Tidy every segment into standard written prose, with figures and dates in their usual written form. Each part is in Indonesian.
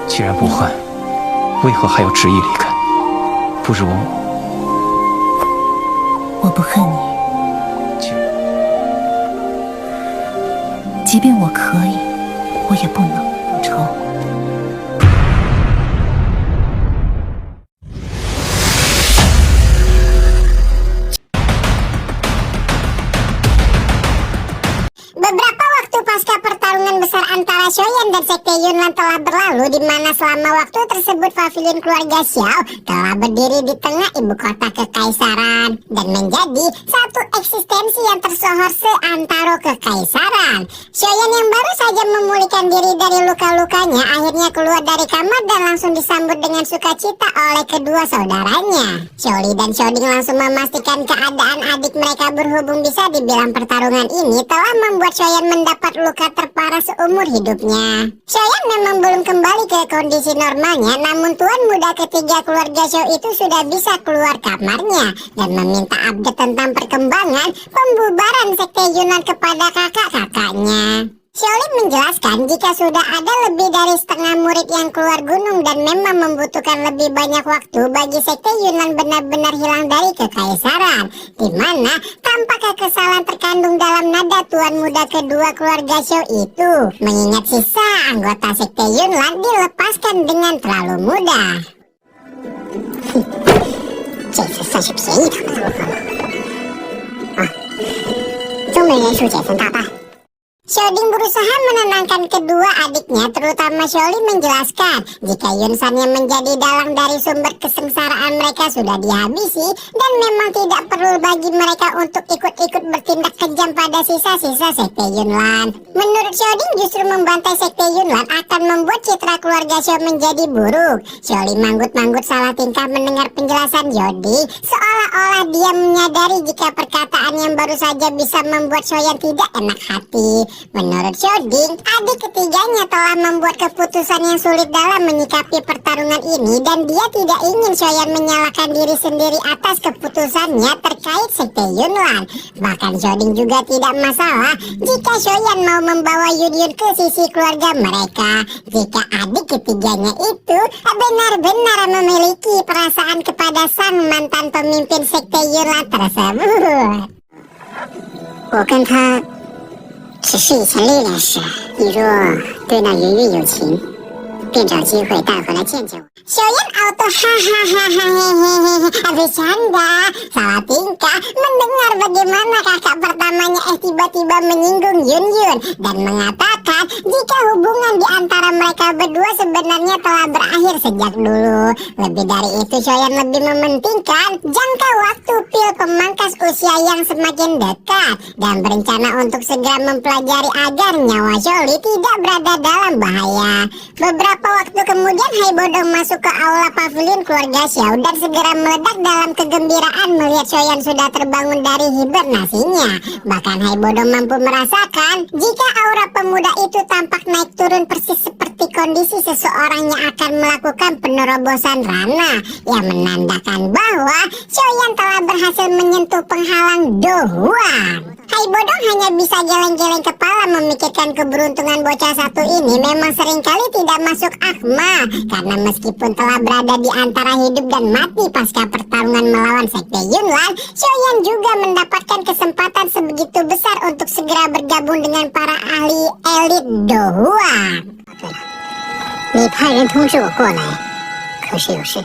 既然不换，为何还要执意离开？不如我不恨你，即便我可以，我也不能复仇。Beberapa waktu pasca pertarungan besar antara Xiaoyan dan Sekte Yunlan telah berlalu, di mana selama waktu tersebut pavilion keluarga Xiao telah berdiri di tengah ibu kota kekaisaran dan menjadi satu eksistensi yang tersohor seantero kekaisaran. Xiaoyan yang baru saja memulihkan diri dari luka-lukanya akhirnya keluar dari kamar dan langsung disambut dengan sukacita oleh kedua saudaranya. Xiaoli dan Xiaoding langsung memastikan keadaan adik mereka, berhubung bisa dibilang pertarungan ini telah membuat Xiaoyan mendapat luka terparah seumur hidupnya. Xiaoyan memang belum kembali ke kondisi normalnya, namun tuan muda ketiga keluarga Xiao itu sudah bisa keluar kamarnya dan meminta update tentang perkembangan pembubaran Sekte Yunnan kepada kakak-kakaknya. Xiaoli menjelaskan jika sudah ada lebih dari setengah murid yang keluar gunung dan memang membutuhkan lebih banyak waktu bagi Sekte Yunnan benar-benar hilang dari kekaisaran, di mana tanpa kekesalan terkandung dalam nada tuan muda kedua keluarga Xiao itu, mengingat sisa anggota Sekte Yunnan dilepaskan dengan terlalu mudah. 这次算是便宜他们了啊！宗门人数减分大败。 Xiaoding berusaha menenangkan kedua adiknya, terutama Xiaoli menjelaskan jika Yunsan yang menjadi dalang dari sumber kesengsaraan mereka sudah dihabisi dan memang tidak perlu bagi mereka untuk ikut-ikut bertindak kejam pada sisa-sisa Sekte Yunlan. Menurut Xiaoding, justru membantai Sekte Yunlan akan membuat citra keluarga Xiao menjadi buruk. Xiaoli manggut-manggut salah tingkah mendengar penjelasan Yodi, seolah-olah dia menyadari jika perkataan yang baru saja bisa membuat Xiaoyan tidak enak hati. Menurut Xiaoding, adik ketiganya telah membuat keputusan yang sulit dalam menyikapi pertarungan ini dan dia tidak ingin Xiaoyan menyalahkan diri sendiri atas keputusannya terkait Sekte Yunlan. Bahkan Xiaoding juga tidak masalah jika Xiaoyan mau membawa Yunyun ke sisi keluarga mereka, jika adik ketiganya itu benar-benar memiliki perasaan kepada sang mantan pemimpin Sekte Yunlan tersebut. 我跟他 只是以前历练时，你若对那云云有情，便找机会带回来见见我。Xiaoyan auto hahaha bercanda, salah tingkah mendengar bagaimana kakak pertamanya tiba-tiba menyinggung Yunyun dan mengatakan jika hubungan di antara mereka berdua sebenarnya telah berakhir sejak dulu. Lebih dari itu, Xiaoyan lebih mementingkan jangka waktu pil pemangkas usia yang semakin dekat dan berencana untuk segera mempelajari agar nyawa Xiaoli tidak berada dalam bahaya. Beberapa waktu kemudian, Hai Bodong masuk ke aula pavilion keluarga Xiao dan segera meledak dalam kegembiraan melihat Xiaoyan sudah terbangun dari hibernasinya. Bahkan Hai Bodong mampu merasakan jika aura pemuda itu tampak naik turun persis seperti kondisi seseorang yang akan melakukan penerobosan rana, yang menandakan bahwa Xiaoyan telah berhasil menyentuh penghalang Dohuan. Hai Bodong hanya bisa geleng-geleng kepala memikirkan keberuntungan bocah satu ini memang seringkali tidak masuk akal, karena meskipun telah berada di antara hidup dan mati pasca pertarungan melawan Sekte Yunlan, Xiaoyan juga mendapatkan kesempatan sebegitu besar untuk segera bergabung dengan para ahli elit Dohuan. 你派人通知我过来，可是有事。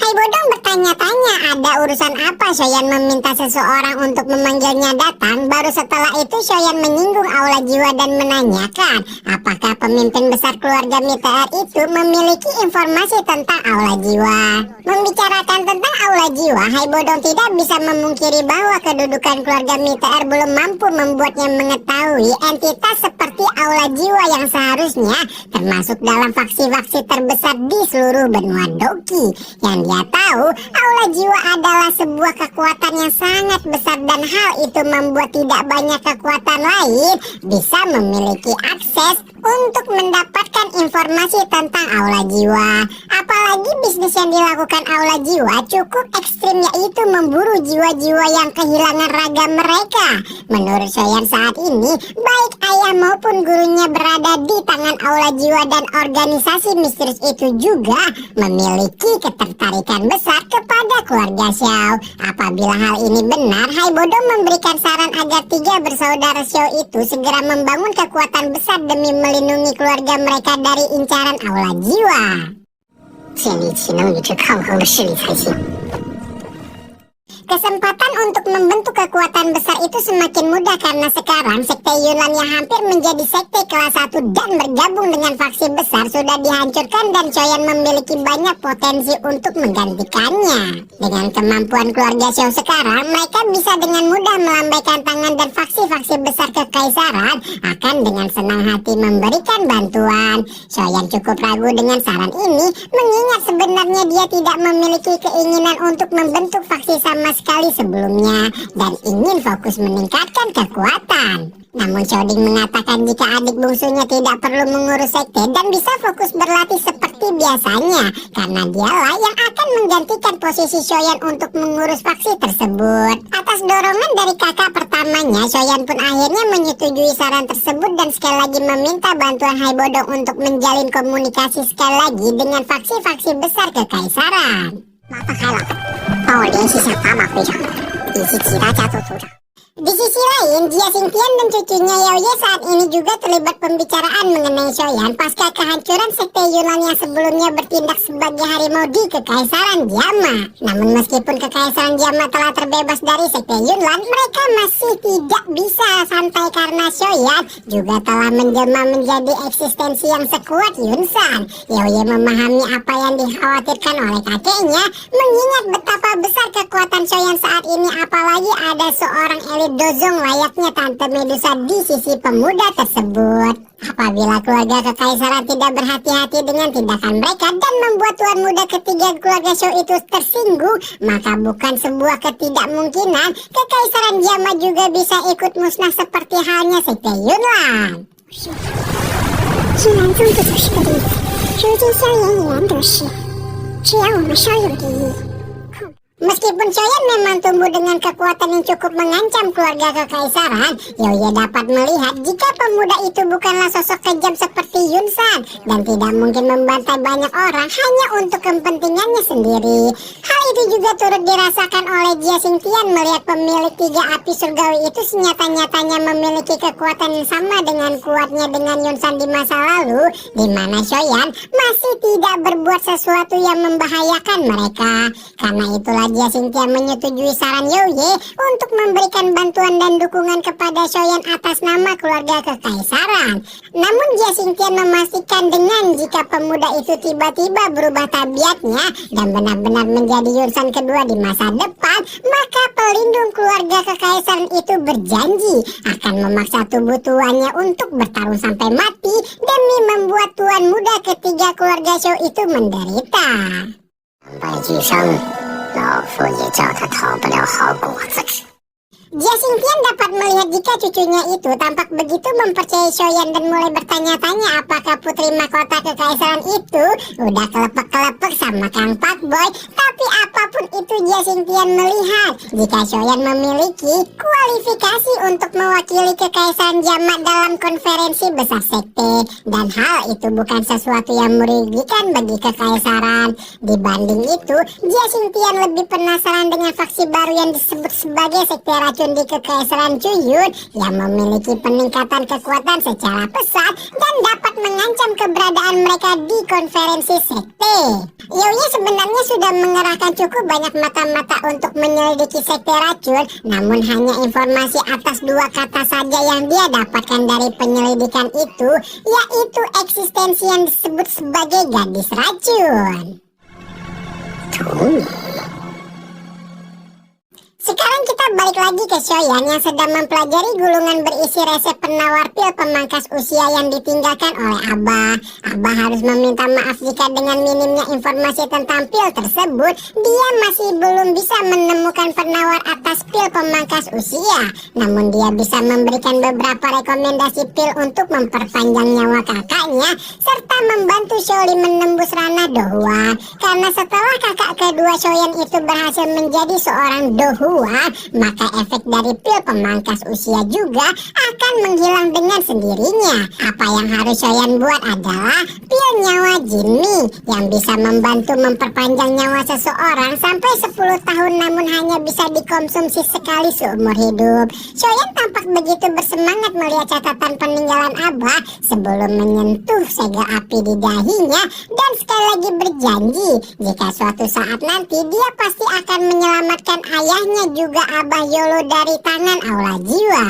Hai Bodong bertanya-tanya ada urusan apa Xiaoyan meminta seseorang untuk memanggilnya datang. Baru setelah itu Xiaoyan menyinggung aula jiwa dan menanyakan apakah pemimpin besar keluarga Miteer itu memiliki informasi tentang aula jiwa. Membicarakan tentang aula jiwa, Hai Bodong tidak bisa memungkiri bahwa kedudukan keluarga Miteer belum mampu membuatnya mengetahui entitas seperti aula jiwa yang seharusnya termasuk dalam faksi-faksi terbesar di seluruh benua Doki. Yang dia tahu, aula jiwa adalah sebuah kekuatan yang sangat besar dan hal itu membuat tidak banyak kekuatan lain bisa memiliki akses untuk mendapatkan informasi tentang aula jiwa. Apalagi Apalagi bisnis yang dilakukan Aula Jiwa cukup ekstrim, yaitu memburu jiwa-jiwa yang kehilangan raga mereka. Menurut Soyan saat ini, baik ayah maupun gurunya berada di tangan Aula Jiwa dan organisasi misterius itu juga memiliki ketertarikan besar kepada keluarga Xiao. Apabila hal ini benar, Hai Bodo memberikan saran agar 3 bersaudara Xiao itu segera membangun kekuatan besar demi melindungi keluarga mereka dari incaran Aula Jiwa. 建立起能与之抗衡的势力才行。 Kesempatan untuk membentuk kekuatan besar itu semakin mudah karena sekarang sekte Yunlan yang hampir menjadi sekte kelas 1 dan bergabung dengan faksi besar sudah dihancurkan dan Choyan memiliki banyak potensi untuk menggantikannya. Dengan kemampuan keluarga Xiao sekarang, mereka bisa dengan mudah melambaikan tangan dan faksi-faksi besar kekaisaran akan dengan senang hati memberikan bantuan. Choyan cukup ragu dengan saran ini, mengingat sebenarnya dia tidak memiliki keinginan untuk membentuk faksi sama sekali sebelumnya dan ingin fokus meningkatkan kekuatan. Namun Choding mengatakan jika adik bungsunya tidak perlu mengurus sekte dan bisa fokus berlatih seperti biasanya, karena dialah yang akan menggantikan posisi Shoyan untuk mengurus faksi tersebut. Atas dorongan dari kakak pertamanya, Shoyan pun akhirnya menyetujui saran tersebut dan sekali lagi meminta bantuan Hai Bodong untuk menjalin komunikasi sekali lagi dengan faksi-faksi besar kekaisaran. 麻烦海老，帮我联系一下法马会长以及其他家族族长。 Di sisi lain, Jia Xingtian dan cucunya Yaoye saat ini juga terlibat pembicaraan mengenai Shoyan pasca kehancuran sekte Yunnan yang sebelumnya bertindak sebagai harimau di Kekaisaran Diama. Namun meskipun Kekaisaran Diama telah terbebas dari sekte Yunnan, mereka masih tidak bisa santai karena Shoyan juga telah menjelma menjadi eksistensi yang sekuat Yunsan. Yaoye memahami apa yang dikhawatirkan oleh kakeknya, mengingat betapa besar kekuatan Shoyan saat ini, apalagi ada seorang elit Dozong layaknya Tante Medusa di sisi pemuda tersebut. Apabila keluarga kekaisaran tidak berhati-hati dengan tindakan mereka dan membuat tuan muda ketiga keluarga Xiao itu tersinggung, maka bukan sebuah ketidakmungkinan Kekaisaran Diama juga bisa ikut musnah seperti halnya sekte Yunlan. 既然宗主就是个例子，如今萧炎已然得势，只要我们稍有敌意。 Meskipun Choyan memang tumbuh dengan kekuatan yang cukup mengancam keluarga kekaisaran, Yaoye dapat melihat jika pemuda itu bukanlah sosok kejam seperti Yunsan dan tidak mungkin membantai banyak orang hanya untuk kepentingannya sendiri. Hal itu juga turut dirasakan oleh Jia Xingtian melihat pemilik 3 api surgawi itu senyata-nyatanya memiliki kekuatan yang sama dengan kuatnya dengan Yunsan di masa lalu, di mana Choyan masih tidak berbuat sesuatu yang membahayakan mereka. Karena itulah Jia Xingtian menyetujui saran Yaoye untuk memberikan bantuan dan dukungan kepada Shoyan atas nama keluarga kekaisaran. Namun Jia Xingtian memastikan dengan jika pemuda itu tiba-tiba berubah tabiatnya dan benar-benar menjadi Yunsan kedua di masa depan, maka pelindung keluarga kekaisaran itu berjanji akan memaksa tubuh tuannya untuk bertarung sampai mati demi membuat tuan muda ketiga keluarga Xiao itu menderita. 败俱伤，老夫也叫他讨不了好果子吃。 Jia Xingtian dapat melihat jika cucunya itu tampak begitu mempercayai Shoyan dan mulai bertanya-tanya apakah putri mahkota kekaisaran itu udah kelepek-kelepek sama Kang Pak Boy. Tapi apapun itu Jia Xingtian melihat jika Shoyan memiliki kualifikasi untuk mewakili kekaisaran Jamak dalam konferensi besar sekte, dan hal itu bukan sesuatu yang merugikan bagi kekaisaran. Dibanding itu, Jia Xingtian lebih penasaran dengan faksi baru yang disebut sebagai sekte racun di Kekaisaran Cuyun yang memiliki peningkatan kekuatan secara pesat dan dapat mengancam keberadaan mereka di konferensi sekte. Yaoye sebenarnya sudah mengerahkan cukup banyak mata-mata untuk menyelidiki sekte racun, namun hanya informasi atas 2 kata saja yang dia dapatkan dari penyelidikan itu, yaitu eksistensi yang disebut sebagai gadis racun. Sekarang kita balik lagi ke Shoyan yang sedang mempelajari gulungan berisi resep penawar pil pemangkas usia yang ditinggalkan oleh Abah. Abah harus meminta maaf jika dengan minimnya informasi tentang pil tersebut, dia masih belum bisa menemukan penawar atas pil pemangkas usia. Namun dia bisa memberikan beberapa rekomendasi pil untuk memperpanjang nyawa kakaknya, serta membantu Shaolin menembus ranah Dohua. Karena setelah kakak kedua Shoyan itu berhasil menjadi seorang Dohua, maka efek dari pil pemangkas usia juga akan menghilang dengan sendirinya. Apa yang harus Shoyan buat adalah pil nyawa Jinmi yang bisa membantu memperpanjang nyawa seseorang sampai 10 tahun, namun hanya bisa dikonsumsi sekali seumur hidup. Shoyan tampak begitu bersemangat melihat catatan peninggalan Abah sebelum menyentuh segel api di dahinya, dan sekali lagi berjanji jika suatu saat nanti dia pasti akan menyelamatkan ayahnya juga Abah Yolo dari tangan Aula Jiwa.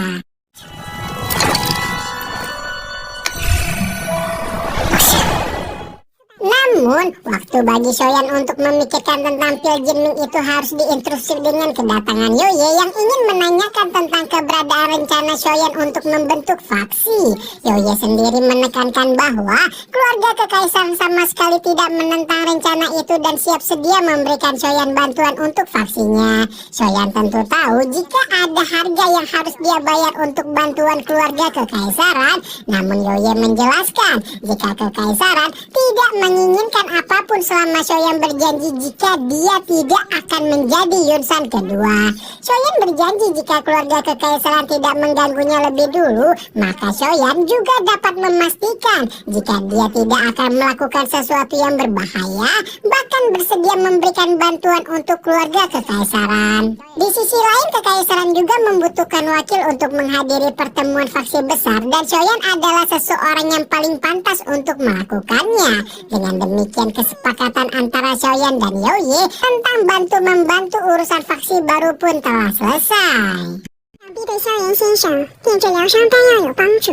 Namun, waktu bagi Shoyan untuk memikirkan tentang pil Jinming itu harus diinstruksi dengan kedatangan Yoye yang ingin menanyakan tentang keberadaan rencana Shoyan untuk membentuk faksi. Yoye sendiri menekankan bahwa keluarga kekaisaran sama sekali tidak menentang rencana itu dan siap sedia memberikan Shoyan bantuan untuk faksinya. Shoyan tentu tahu jika ada harga yang harus dia bayar untuk bantuan keluarga kekaisaran, namun Yoye menjelaskan jika kekaisaran tidak menginginkan apapun selama Shoyan berjanji jika dia tidak akan menjadi Yunsan kedua. Shoyan berjanji jika keluarga kekaisaran tidak mengganggunya lebih dulu, maka Shoyan juga dapat memastikan jika dia tidak akan melakukan sesuatu yang berbahaya, bahkan bersedia memberikan bantuan untuk keluarga kekaisaran. Di sisi lain, kekaisaran juga membutuhkan wakil untuk menghadiri pertemuan faksi besar, dan Shoyan adalah seseorang yang paling pantas untuk melakukannya. Dengan demikian, kesepakatan antara Shoyan dan Yoye tentang bantu-membantu urusan faksi baru pun telah selesai. 想必对萧炎先生炼制疗伤丹药有帮助，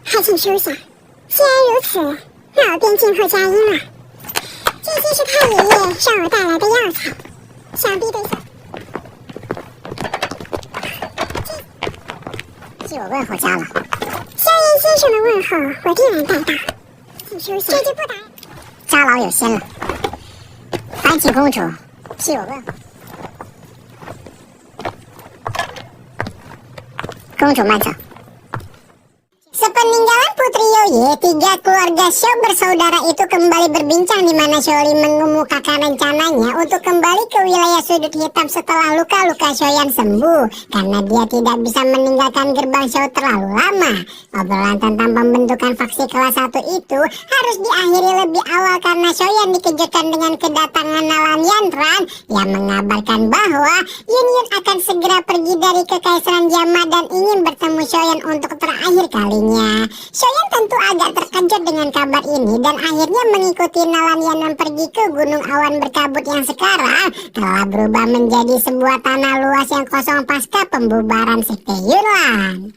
还请收下。既然如此，那我便静候佳音了。这些是太爷爷让我带来的药材，想必对替我问候家老。萧炎先生的问候我必然带到，请收下。这就不打。家老有心了，烦请公主替我问候。公主慢走。Sepeninggalan Putri Yoye, 3 keluarga Xiao bersaudara itu kembali berbincang di mana Shaolin mengemukakan rencananya untuk kembali ke wilayah sudut hitam setelah luka-luka Shoyan sembuh, karena dia tidak bisa meninggalkan gerbang Xiao terlalu lama. Obrolan tentang pembentukan faksi kelas 1 itu harus diakhiri lebih awal karena Shoyan dikejutkan dengan kedatangan Nalan Yantran yang mengabarkan bahwa Yun Yun akan segera pergi dari Kekaisaran Yama dan ingin bertemu Shoyan untuk terakhir kalinya. Shoyan tentu agak terkejut dengan kabar ini dan akhirnya mengikuti Nalan Yantran pergi ke Gunung Awan Berkabut yang sekarang telah berubah menjadi sebuah tanah luas yang kosong pasca pembubaran Sekte Yunlan.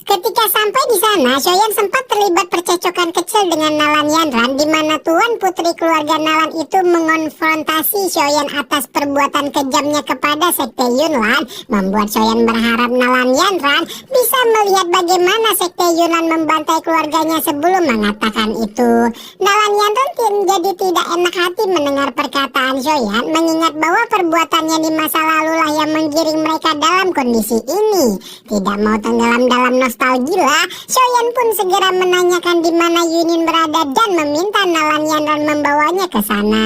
Ketika sampai di sana, Shoyan sempat terlibat percekcokan kecil dengan Nalan Yantran, di mana tuan putri keluarga Nalan itu mengonfrontasi Shoyan atas perbuatan kejamnya kepada Sekte Yunlan, membuat Shoyan berharap Nalan Yantran bisa melihat bagaimana Sekte Yunlan membantai keluarganya sebelum mengatakan itu. Nalan Yantran jadi tidak enak hati mendengar perkataan Shoyan, mengingat bahwa perbuatannya di masa lalulah yang menggiring mereka dalam kondisi ini. Tidak mau tenggelam dalam nostalgia, Shoyan pun segera menanyakan di mana Yunin berada dan meminta Nalan Yantran membawanya ke sana.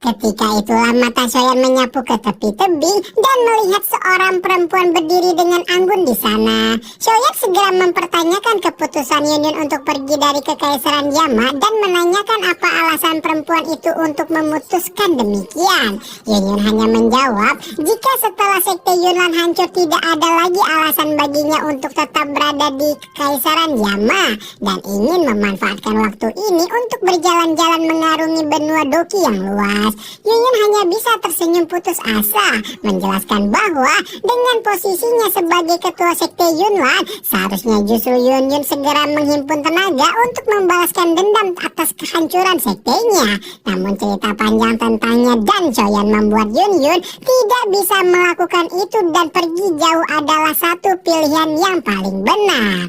Ketika itulah mata Shoyan menyapu ke tepi tebing dan melihat seorang perempuan berdiri dengan anggun di sana. Shoyan segera mempertanyakan keputusan Yunin untuk pergi dari Kekaisaran Yama dan menanyakan apa alasan perempuan itu untuk memutuskan demikian. Yunin hanya menjawab jika setelah Sekte Yunlan hancur tidak ada lagi alasan baginya untuk tetap berada di Kekaisaran Yama dan ingin memanfaatkan waktu ini untuk berjalan-jalan mengarungi benua Doki yang luas. Yun hanya bisa tersenyum putus asa, menjelaskan bahwa dengan posisinya sebagai ketua sekte Yunlan, seharusnya justru Yun segera menghimpun tenaga untuk membalaskan dendam atas kehancuran sektenya. Namun cerita panjang tentangnya dan Choyan membuat Yun tidak bisa melakukan itu dan pergi jauh adalah satu pilihan yang paling benar.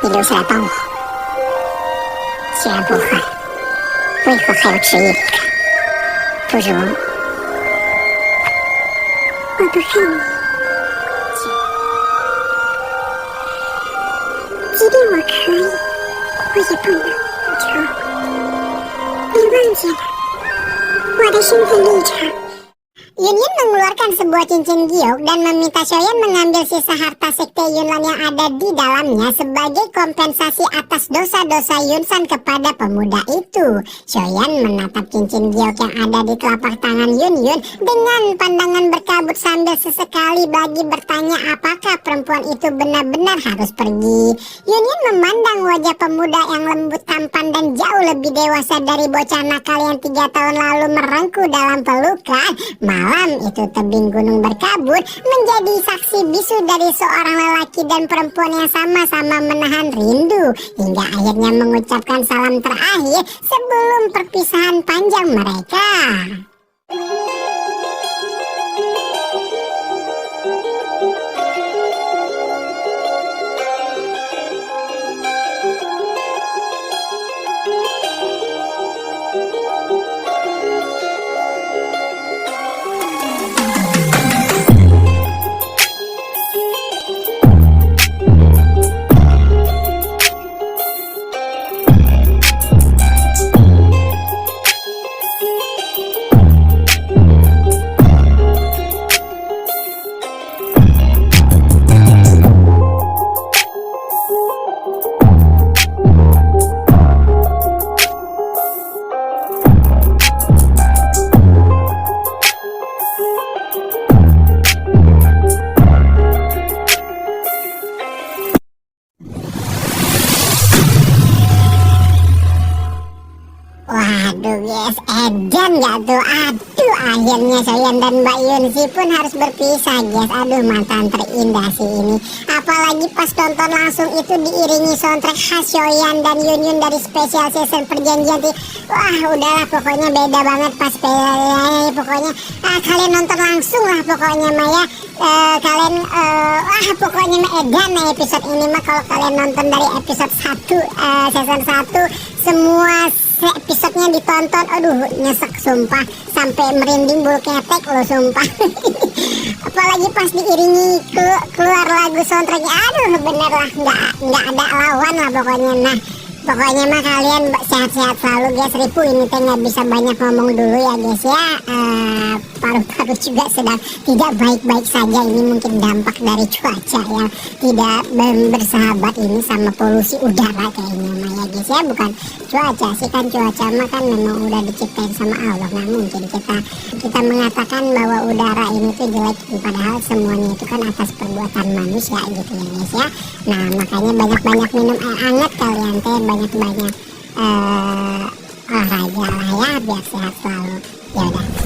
Tidak usah tahu. Siapa? 为何还要迟疑离开？不如我不恨你，即便我可以，我也不能成。你忘记了我的身份立场。 Yun mengeluarkan sebuah cincin giok dan meminta Choyan mengambil sisa harta sekte Yunlan yang ada di dalamnya sebagai kompensasi atas dosa-dosa Yunsan kepada pemuda itu. Choyan menatap cincin giok yang ada di telapak tangan Yun dengan pandangan berkabut sambil sesekali lagi bertanya apakah perempuan itu benar-benar harus pergi. Yun memandang wajah pemuda yang lembut, tampan dan jauh lebih dewasa dari bocah nakal yang 3 tahun lalu merengkuh dalam pelukan. Malam itu tebing gunung berkabut menjadi saksi bisu dari seorang lelaki dan perempuan yang sama-sama menahan rindu hingga akhirnya mengucapkan salam terakhir sebelum perpisahan panjang mereka. Waduh guys, edan gak tuh? Aduh, akhirnya Choyan dan Mbak Yunsi pun harus berpisah guys. Aduh, mantan terindah sih ini. Apalagi pas tonton langsung itu diiringi soundtrack khas Choyan dan Yun dari special season perjanjian sih. Wah, udahlah pokoknya beda banget pas spesialnya. Pokoknya kalian nonton langsung lah pokoknya Maya. Kalian pokoknya mah edan nih episode ini mah. Kalau kalian nonton dari episode 1 season 1 semua episodenya ditonton, aduh nyesek sumpah, sampai merinding bulu ketek loh sumpah. Apalagi pas diiringi keluar lagu soundtracknya, aduh bener lah nggak ada lawan lah pokoknya. Nah pokoknya mah kalian sehat-sehat selalu guys. Ripu ini teh nggak bisa banyak ngomong dulu ya guys ya. Paru-paru juga sedang tidak baik-baik saja. Ini mungkin dampak dari cuaca yang tidak bersahabat ini sama polusi udara kayaknya mah ya guys ya. Bukan cuaca sih, kan cuaca mah kan memang udah diciptain sama Allah. Nggak mungkin kita mengatakan bahwa udara ini tuh jelek, padahal semuanya itu kan atas perbuatan manusia gitu ya guys ya. Nah makanya banyak-banyak minum air hangat kalian teh, banyak-banyak olahraga lah ya biar sehat selalu. Ya udah.